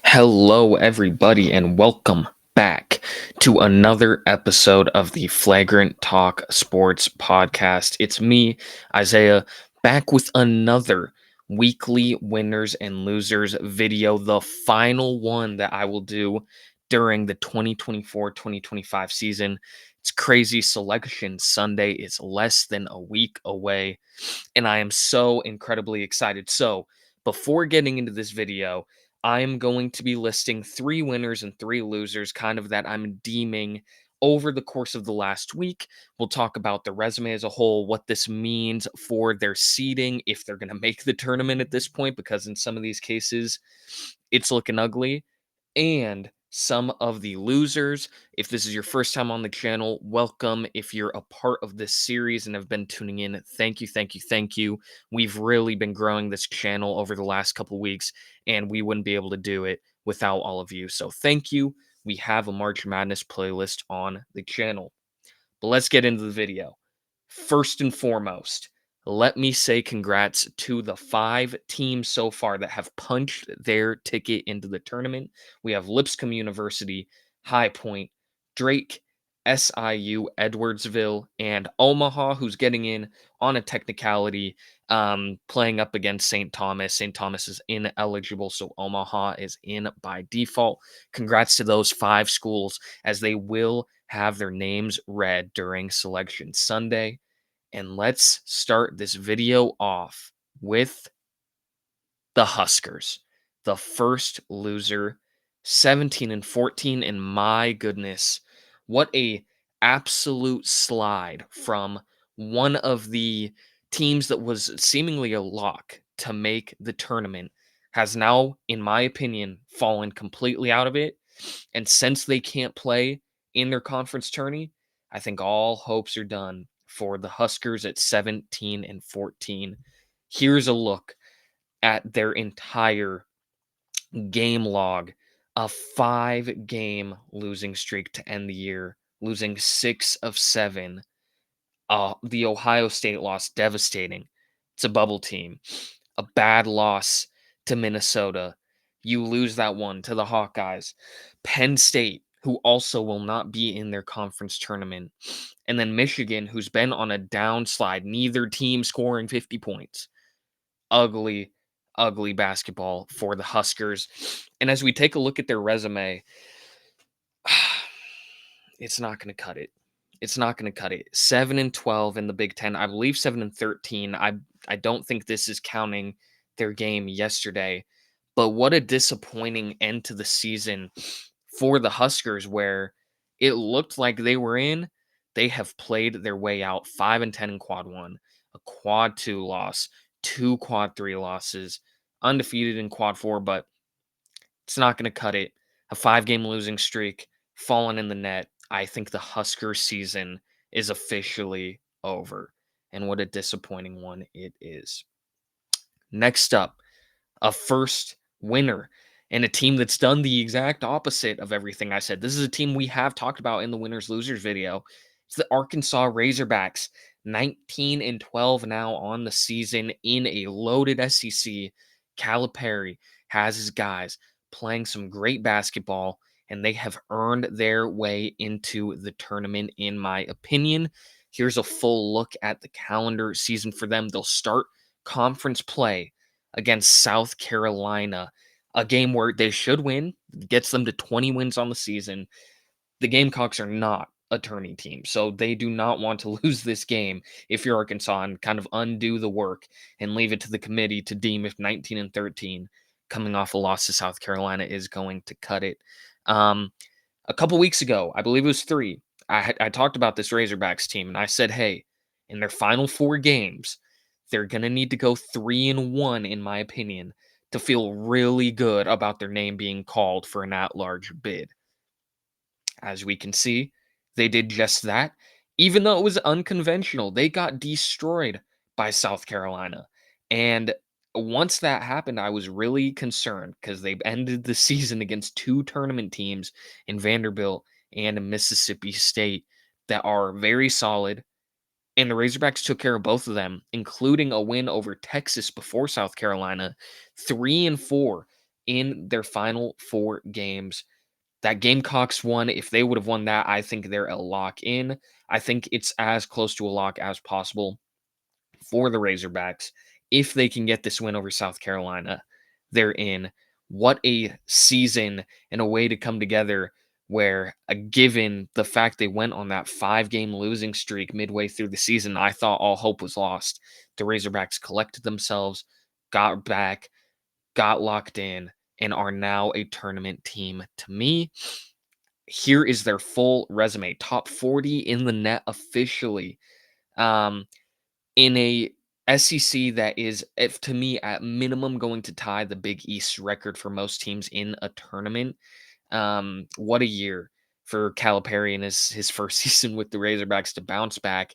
Hello, everybody, and welcome back to another episode of the Flagrant Talk Sports Podcast. It's me, Isaiah, back with another weekly winners and losers video, the final one that I will do during the 2024-2025 season. It's crazy. Selection Sunday is less than a week away, and I am so incredibly excited. So, before getting into this video, I'm going to be listing three winners and three losers, kind of that I'm deeming over the course of the last week. We'll talk about the resume as a whole, what this means for their seeding, if they're going to make the tournament at this point, because in some of these cases, it's looking ugly, and some of the losers. If this is your first time on the channel, welcome. If you're a part of this series and have been tuning in, thank you, thank you, thank you. We've really been growing this channel over the last couple weeks, and we wouldn't be able to do it without all of you. So thank you. We have a March Madness playlist on the channel. But let's get into the video. First and foremost, let me say congrats to the 5 teams so far that have punched their ticket into the tournament. We have Lipscomb University, High Point, Drake, SIU, Edwardsville, and Omaha, who's getting in on a technicality, playing up against St. Thomas. St. Thomas is ineligible, so Omaha is in by default. Congrats to those 5 schools, as they will have their names read during Selection Sunday. And let's start this video off with the Huskers, the first loser, 17-14. And my goodness, what a absolute slide from one of the teams that was seemingly a lock to make the tournament, has now, in my opinion, fallen completely out of it. And since they can't play in their conference tourney, I think all hopes are done for the Huskers at 17-14. Here's a look at their entire game log: a 5-game losing streak to end the year, losing 6 of 7. The Ohio State loss, devastating. It's a bubble team. A bad loss to Minnesota. You lose that one to the Hawkeyes. Penn State, who also will not be in their conference tournament. And then Michigan, who's been on a downslide, neither team scoring 50 points. Ugly, ugly basketball for the Huskers. And as we take a look at their resume, it's not going to cut it. It's not going to cut it. 7-12 in the Big Ten. I believe 7-13. I don't think this is counting their game yesterday. But what a disappointing end to the season for the Huskers, where it looked like they were in. They have played their way out. 5-10 in quad 1, a quad 2 loss, 2 quad 3 losses, undefeated in quad 4, but it's not going to cut it. A 5-game losing streak, fallen in the net. I think the Husker season is officially over. And what a disappointing one it is. Next up, a first winner and a team that's done the exact opposite of everything I said. This is a team we have talked about in the winners losers video. It's the Arkansas Razorbacks, 19-12 now on the season in a loaded SEC. Calipari has his guys playing some great basketball, and they have earned their way into the tournament, in my opinion. Here's a full look at the calendar season for them. They'll start conference play against South Carolina, a game where they should win, gets them to 20 wins on the season. The Gamecocks are not a tourney team, so they do not want to lose this game if you're Arkansas, and kind of undo the work and leave it to the committee to deem if 19-13 coming off a loss to South Carolina is going to cut it. A couple weeks ago, I believe it was 3, I talked about this Razorbacks team, and I said, hey, in their final 4 games, they're going to need to go 3-1, in my opinion, to feel really good about their name being called for an at-large bid. As we can see, they did just that. Even though it was unconventional, they got destroyed by South Carolina. And once that happened, I was really concerned, because they ended the season against 2 tournament teams in Vanderbilt and Mississippi State that are very solid. And the Razorbacks took care of both of them, including a win over Texas before South Carolina. 3-4 in their final 4 games. That Gamecocks one, if they would have won that, I think they're a lock in. I think it's as close to a lock as possible for the Razorbacks. If they can get this win over South Carolina, they're in. What a season and a way to come together where, given the fact they went on that 5-game losing streak midway through the season, I thought all hope was lost. The Razorbacks collected themselves, got back, got locked in, and are now a tournament team. To me, here is their full resume. Top 40 in the net officially. Um, in a SEC that is, if to me, at minimum, going to tie the Big East record for most teams in a tournament. What a year for Calipari in his first season with the Razorbacks to bounce back.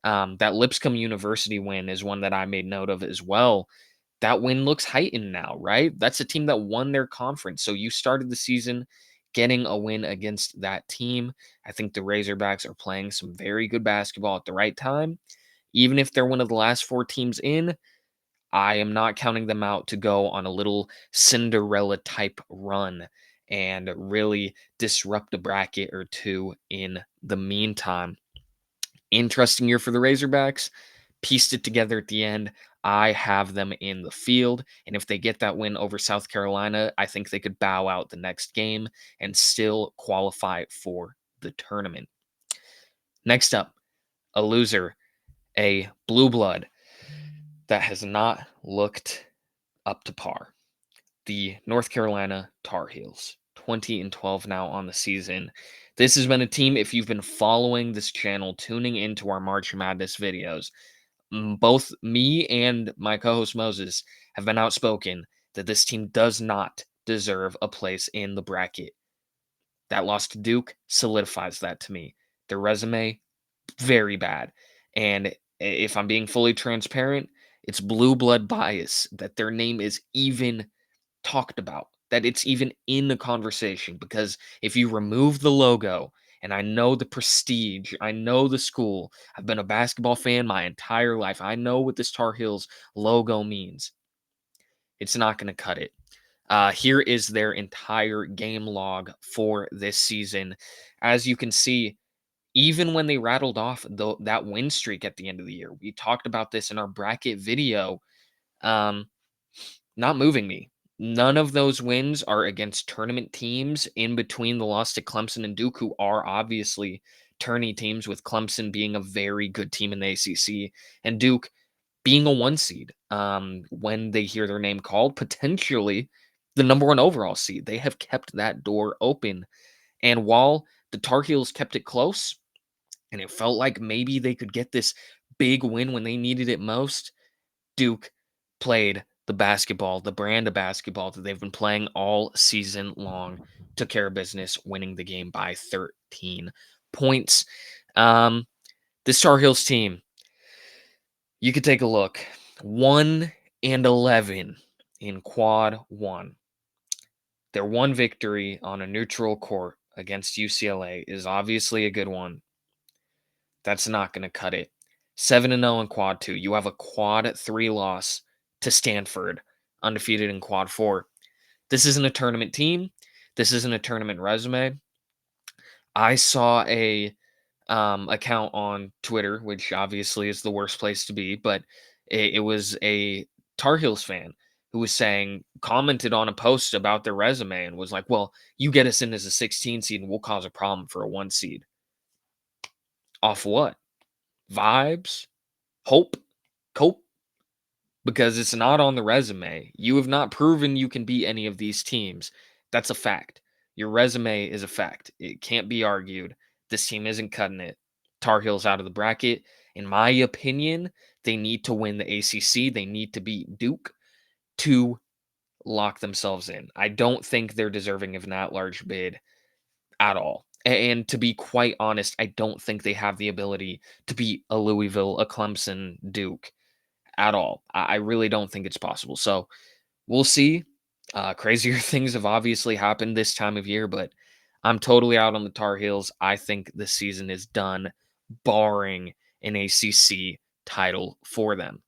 That Lipscomb University win is one that I made note of as well. That win looks heightened now, right? That's a team that won their conference. So you started the season getting a win against that team. I think the Razorbacks are playing some very good basketball at the right time. Even if they're one of the last 4 teams in, I am not counting them out to go on a little Cinderella type run and really disrupt a bracket or two in the meantime. Interesting year for the Razorbacks. Pieced it together at the end. I have them in the field. And if they get that win over South Carolina, I think they could bow out the next game and still qualify for the tournament. Next up, a loser, a blue blood that has not looked up to par. The North Carolina Tar Heels, 20-12 now on the season. This has been a team, if you've been following this channel, tuning into our March Madness videos, both me and my co-host Moses have been outspoken that this team does not deserve a place in the bracket. That loss to Duke solidifies that to me. Their resume, very bad. And if I'm being fully transparent, it's blue blood bias that their name is even talked about, that it's even in the conversation. Because if you remove the logo, and I know the prestige, I know the school, I've been a basketball fan my entire life, I know what this Tar Heels logo means, it's not going to cut it. Here is their entire game log for this season. As you can see, even when they rattled off that win streak at the end of the year, we talked about this in our bracket video. Um, Not moving me. None of those wins are against tournament teams in between the loss to Clemson and Duke, who are obviously tourney teams, with Clemson being a very good team in the ACC and Duke being a 1 seed. When they hear their name called, potentially the number 1 overall seed. They have kept that door open. And while the Tar Heels kept it close, and it felt like maybe they could get this big win when they needed it most, Duke played the basketball, the brand of basketball that they've been playing all season long, took care of business, winning the game by 13 points. This Tar Heels team, you could take a look. 1-11 in quad 1. Their one victory on a neutral court against UCLA is obviously a good one. That's not going to cut it. 7-0 in quad 2. You have a quad 3 loss to Stanford, undefeated in quad 4. This isn't a tournament team. This isn't a tournament resume. I saw a account on Twitter, which obviously is the worst place to be, but it was a Tar Heels fan who was commented on a post about their resume and was like, well, you get us in as a 16 seed and we'll cause a problem for a 1 seed. Off what? Vibes? Hope? Cope? Because it's not on the resume. You have not proven you can beat any of these teams. That's a fact. Your resume is a fact. It can't be argued. This team isn't cutting it. Tar Heels out of the bracket. In my opinion, they need to win the ACC. They need to beat Duke to lock themselves in. I don't think they're deserving of an at-large bid at all. And to be quite honest, I don't think they have the ability to beat a Louisville, a Clemson, Duke at all. I really don't think it's possible. So we'll see. Crazier things have obviously happened this time of year, but I'm totally out on the Tar Heels. I think the season is done, barring an ACC title for them.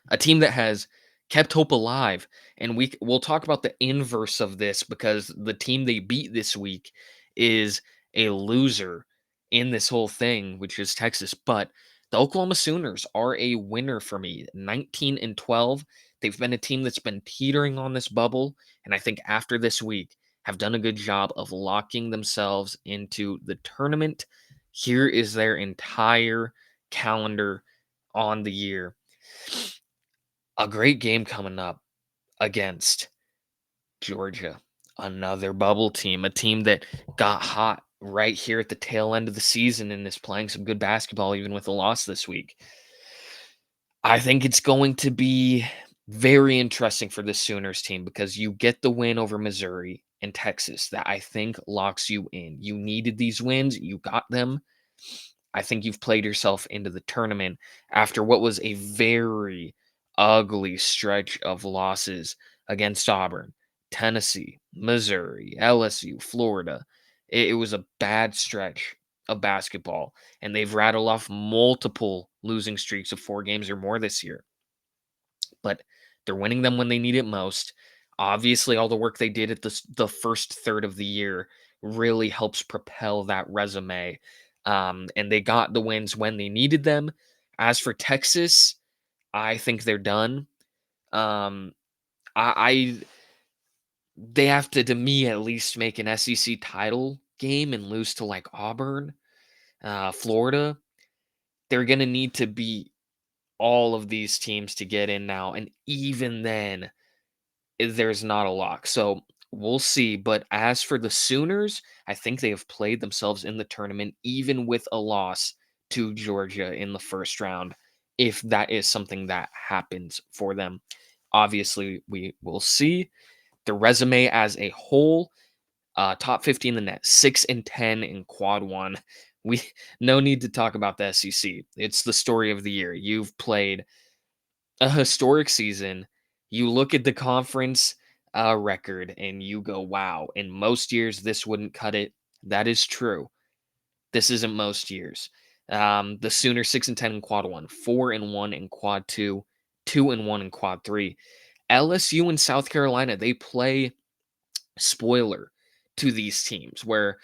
A team that has kept hope alive. And we'll talk about the inverse of this because the team they beat this week is a loser in this whole thing, which is Texas. But the Oklahoma Sooners are a winner for me. 19-12. They've been a team that's been teetering on this bubble, and I think after this week have done a good job of locking themselves into the tournament. Here is their entire calendar on the year. A great game coming up against Georgia, another bubble team, a team that got hot right here at the tail end of the season and is playing some good basketball even with a loss this week. I think it's going to be very interesting for the Sooners team because you get the win over Missouri and Texas that I think locks you in. You needed these wins, you got them. I think you've played yourself into the tournament after what was a very ugly stretch of losses against Auburn, Tennessee, Missouri, LSU, Florida. It was a bad stretch of basketball, and they've rattled off multiple losing streaks of 4 games or more this year. But they're winning them when they need it most. Obviously, all the work they did at the first third of the year really helps propel that resume. And they got the wins when they needed them. As for Texas, I think they're done. Um, I they have to me at least, make an SEC title game and lose to like Auburn, Florida. They're gonna need to beat all of these teams to get in now, and even then, there's not a lock. So we'll see. But as for the Sooners, I think they have played themselves in the tournament, even with a loss to Georgia in the first round, if that is something that happens for them. Obviously, we will see. The resume as a whole, top 50 in the net, 6-10 in quad one. We no need to talk about the SEC. It's the story of the year. You've played a historic season. You look at the conference record and you go, wow, in most years, this wouldn't cut it. That is true. This isn't most years. The Sooners 6-10 in quad one, 4-1 in quad two, 2-1 in quad three. LSU and South Carolina, they play spoiler to these teams where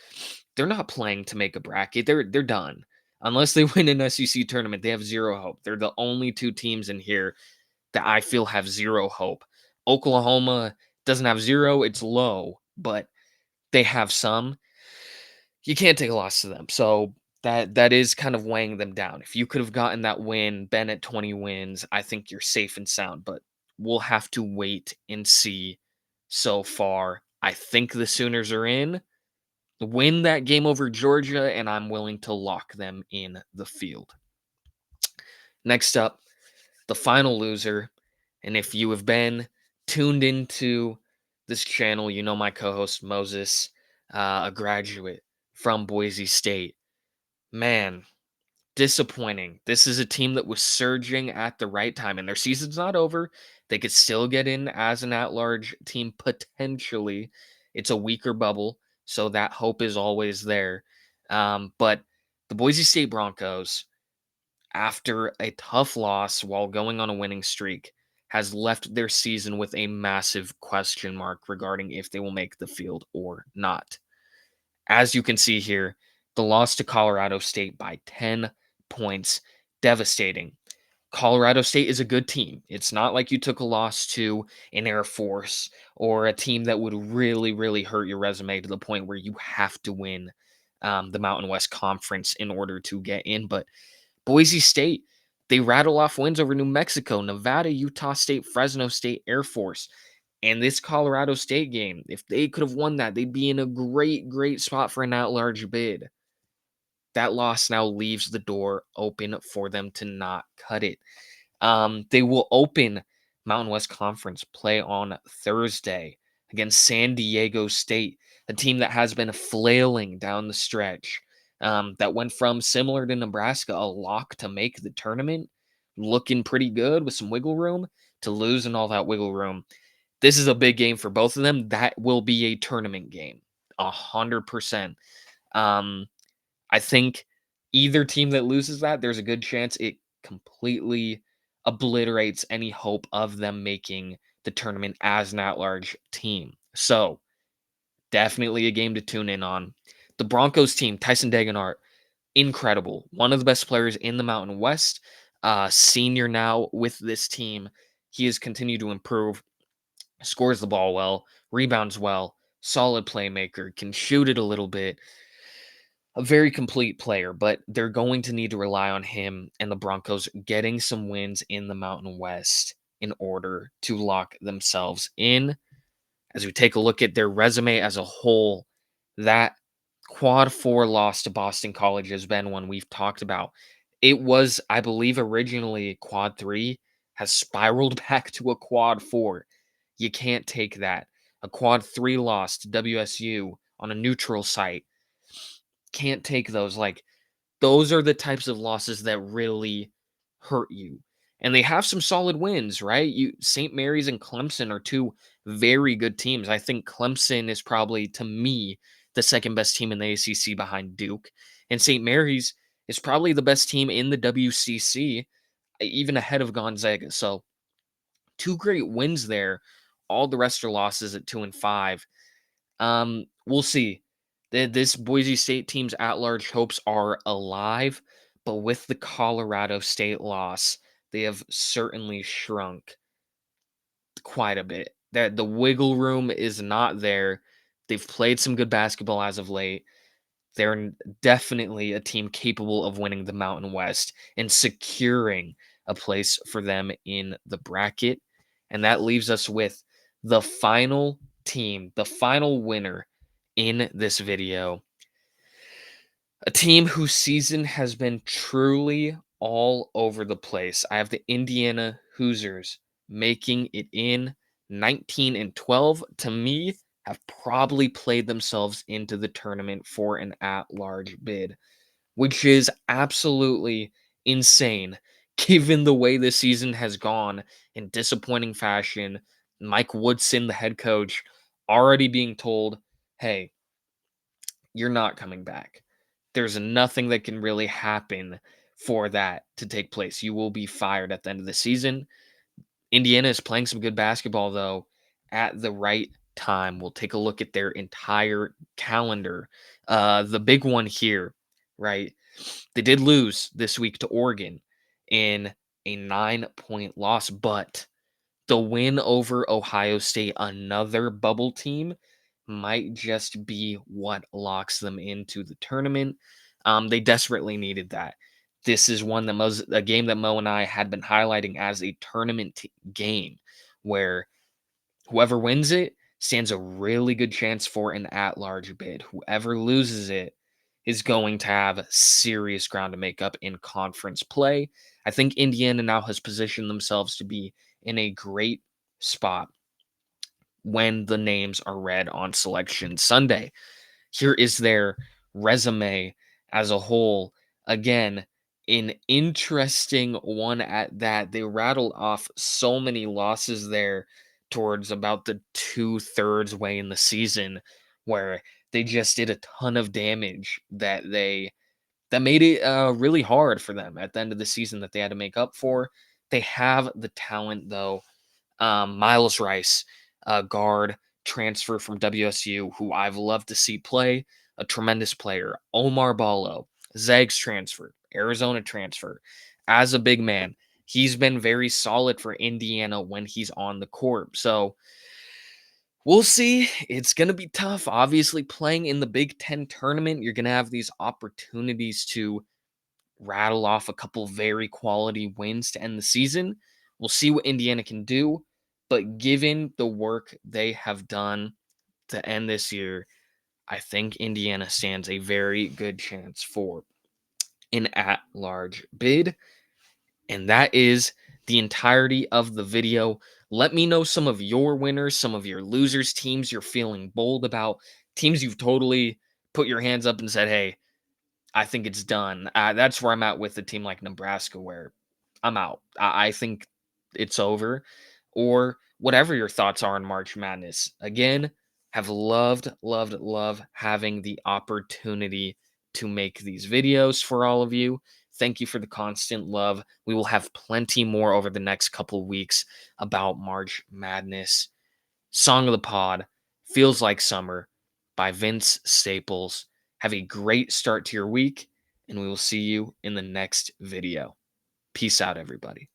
they're not playing to make a bracket. They're done. Unless they win an SEC tournament, they have zero hope. They're the only two teams in here that I feel have zero hope. Oklahoma doesn't have zero, it's low, but they have some. You can't take a loss to them. So that is kind of weighing them down. If you could have gotten that win, been at 20 wins, I think you're safe and sound, but we'll have to wait and see so far. I think the Sooners are in. Win that game over Georgia, and I'm willing to lock them in the field. Next up, the final loser. And if you have been tuned into this channel, you know my co host Moses, a graduate from Boise State. Man, disappointing. This is a team that was surging at the right time, and their season's not over. They could still get in as an at large team potentially. It's a weaker bubble, so that hope is always there. But the Boise State Broncos, after a tough loss while going on a winning streak, has left their season with a massive question mark regarding if they will make the field or not. As you can see here, the loss to Colorado State by 10 points, devastating. Colorado State is a good team. It's not like you took a loss to an Air Force or a team that would really, really hurt your resume to the point where you have to win the Mountain West Conference in order to get in. But Boise State, they rattle off wins over New Mexico, Nevada, Utah State, Fresno State, Air Force. And this Colorado State game, if they could have won that, they'd be in a great, great spot for an at-large bid. That loss now leaves the door open for them to not cut it. They will open Mountain West Conference play on Thursday against San Diego State, a team that has been flailing down the stretch. That went from similar to Nebraska, a lock to make the tournament, looking pretty good with some wiggle room, to losing all that wiggle room. This is a big game for both of them. That will be a tournament game, 100%. Um, I think either team that loses that, there's a good chance it completely obliterates any hope of them making the tournament as an at-large team. So, definitely a game to tune in on. The Broncos team, Tyson Dagenhart, incredible. One of the best players in the Mountain West. Senior now with this team. He has continued to improve, scores the ball well, rebounds well, solid playmaker, can shoot it a little bit. A very complete player, but they're going to need to rely on him and the Broncos getting some wins in the Mountain West in order to lock themselves in. As we take a look at their resume as a whole, that quad four loss to Boston College has been one we've talked about. It was, I believe, originally quad three, has spiraled back to a quad four. You can't take that. A quad three loss to WSU on a neutral site. Can't take those. Like, those are the types of losses that really hurt you. And they have some solid wins, right? You St. Mary's and Clemson are two very good teams. I think Clemson is probably, to me, the second best team in the ACC behind Duke. And St. Mary's is probably the best team in the WCC, even ahead of Gonzaga. So, two great wins there. All the rest are losses at 2-5. We'll see. This Boise State team's at-large hopes are alive, but with the Colorado State loss, they have certainly shrunk quite a bit. That the wiggle room is not there. They've played some good basketball as of late. Definitely a team capable of winning the Mountain West and securing a place for them in the bracket. And that leaves us with the final team, the final winner in this video. A team whose season has been truly all over the place. I have the Indiana Hoosiers making it in 19-12. To me, have probably played themselves into the tournament for an at-large bid, which is absolutely insane given the way this season has gone in disappointing fashion. Mike Woodson, the head coach, already being told, hey, you're not coming back. There's nothing that can really happen for that to take place. You will be fired at the end of the season. Indiana is playing some good basketball, though, at the right time. We'll take a look at their entire calendar. The big one here, right? They did lose this week to Oregon in a 9-point loss, but the win over Ohio State, another bubble team, might just be what locks them into the tournament. They desperately needed that. This is a game that Mo and I had been highlighting as a tournament game, where whoever wins it stands a really good chance for an at-large bid. Whoever loses it is going to have serious ground to make up in conference play. I think Indiana now has positioned themselves to be in a great spot when the names are read on Selection Sunday. Here is their resume as a whole. Again, an interesting one at that. They rattled off so many losses there towards about the 2/3 way in the season, where they just did a ton of damage that made it really hard for them at the end of the season that they had to make up for. They have the talent, though. Miles Rice, guard transfer from WSU, who I've loved to see play, a tremendous player. Omar Ballo, Zags transfer, Arizona transfer. As a big man, he's been very solid for Indiana when he's on the court. So we'll see. It's going to be tough. Obviously, playing in the Big Ten tournament, you're going to have these opportunities to rattle off a couple very quality wins to end the season. We'll see what Indiana can do. But given the work they have done to end this year, I think Indiana stands a very good chance for an at-large bid. And that is the entirety of the video. Let me know some of your winners, some of your losers, teams you're feeling bold about, teams you've totally put your hands up and said, hey, I think it's done. That's where I'm at with a team like Nebraska, where I'm out. I think it's over. Or whatever your thoughts are on March Madness. Again, have loved having the opportunity to make these videos for all of you. Thank you for the constant love. We will have plenty more over the next couple weeks about March Madness. Song of the Pod, Feels Like Summer by Vince Staples. Have a great start to your week, and we will see you in the next video. Peace out, everybody.